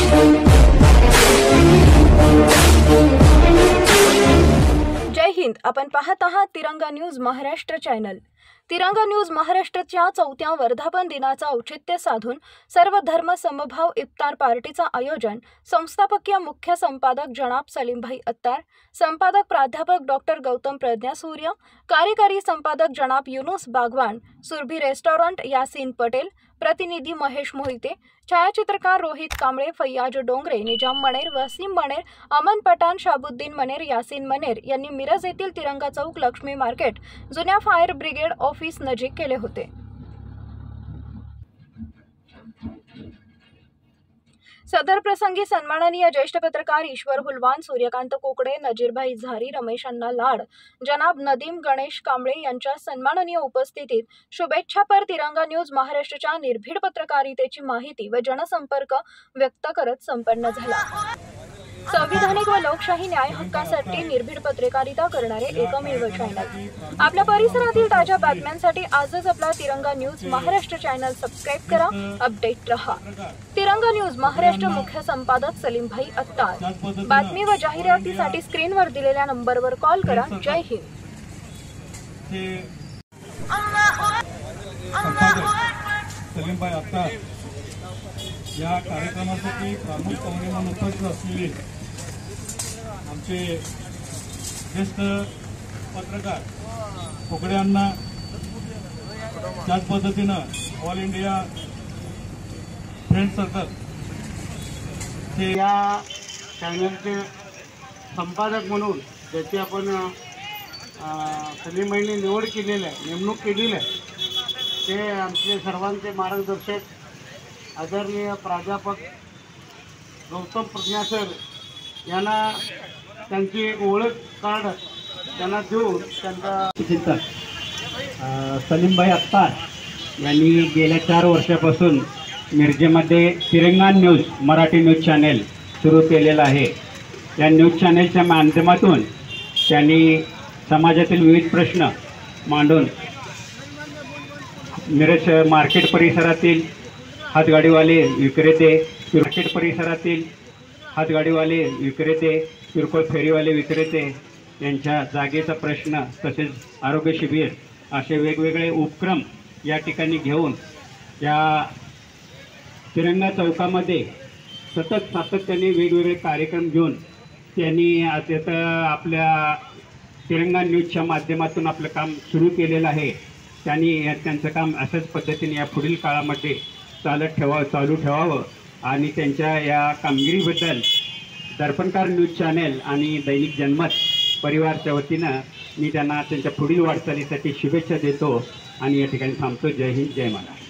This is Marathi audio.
जय हिंद। आपण पाहत आहात तिरंगा न्यूज महाराष्ट्र चॅनल। तिरंगा न्यूज महाराष्ट्राच्या 4थ्या वर्धापन दिनाचा औचित्य साधून सर्व धर्म समभाव इफ्तार पार्टीचा आयोजन संस्थापकीय मुख्य संपादक जनाब सलीमभाई अत्तार, संपादक प्राध्यापक डॉक्टर गौतम प्रज्ञासूर्य, कार्यकारी संपादक जनाब युनुस बागवान, सुरभी रेस्टॉरंट यासीन पटेल, प्रतिनिधी महेश मोहिते, छायाचित्रकार रोहित कांबळे, फैयाज डोंगरे, निजाम मनेर, वसीम मनेर, अमन पठाण, शाबुद्दीन मनेर, यासीन मनेर यांनी मिरज येथील तिरंगा चौक, लक्ष्मी मार्केट, जुन्या फायर ब्रिगेड ऑफिस नजीक केले होते। सदर प्रसंगी सन्माननीय ज्येष्ठ पत्रकार ईश्वर हुलवान, सूर्यकांत कोकडे, नजीरभाई झारी, रमेश अण्णा लाड, जनाब नदीम गणेश कांबळे यांच्या सन्माननीय उपस्थितीत शुभेच्छा पर तिरंगा न्यूज महाराष्ट्राच्या निर्भीड पत्रकारितेची माहिती व जनसंपर्क व्यक्त करत संपन्न झाला। संविधानिक व लोकशाही न्याय हक्कासाठी निर्भीड पत्रकारिता करणारे एकमेव चॅनल। आपल्या परिसरातील ताज्या बातम्यांसाठी आजच आपला तिरंगा न्यूज महाराष्ट्र चॅनल सबस्क्राइब करा, अपडेट रहा। तिरंगा न्यूज महाराष्ट्र मुख्य संपादक सलीमभाई अत्तार। बातमी व जाहिरातीसाठी स्क्रीनवर दिलेल्या नंबरवर कॉल करा। जय हिंद। सलीमभाई अत्तार या कार्यक्रमासाठी प्रमुख पाहुणे म्हणून उपस्थित असलेले आमचे ज्येष्ठ पत्रकार कोकडे अण्णा, त्याच पद्धतीनं ऑल इंडिया फ्रेंड सर्कल हे या चॅनलचे संपादक म्हणून ज्याची आपण सलीमभाईंनी निवड केलेली आहे, नेमणूक केलेली आहे, ते आमचे सर्वांचे मार्गदर्शक आदरणीय प्राध्यापक गौतम प्रज्ञासर यांना त्यांची एक ओळख कार्ड त्यांना देऊन त्यांचा सलीमभाई अत्तार यांनी गेल्या 4 वर्षापासून मिरजेमध्ये तिरंगा न्यूज मराठी न्यूज चॅनेल सुरू केलेलं आहे। या न्यूज चॅनेलच्या माध्यमातून त्यांनी समाजातील विविध प्रश्न मांडून मिरज मार्केट परिसरातील हातगाडीवाले विक्रेते, मार्केट परिसरातील हातगाडीवाले विक्रेते, किरकोळ फेरीवाले विक्रेते यांच्या जागेचा प्रश्न, तसेच आरोग्य शिबिर असे वेगवेगळे उपक्रम या ठिकाणी घेऊन या तिरंगा चौकामध्ये सतत सातत्याने वेगवेगळे कार्यक्रम घेऊन त्यांनी आता आपल्या तिरंगा न्यूजच्या माध्यमातून आपलं काम सुरू केलेलं आहे। त्यांनी त्यांचं काम अशाच पद्धतीने या पुढील काळामध्ये चालू ठेवावं आणि त्यांच्या या कामगिरीबद्दल दर्पणकार न्यूज चॅनेल आणि दैनिक जनमत परिवारच्या वतीनं मी त्यांना त्यांच्या पुढील वाटचालीसाठी शुभेच्छा देतो आणि या ठिकाणी थांबतो। जय हिंद, जय महाराष्ट्र।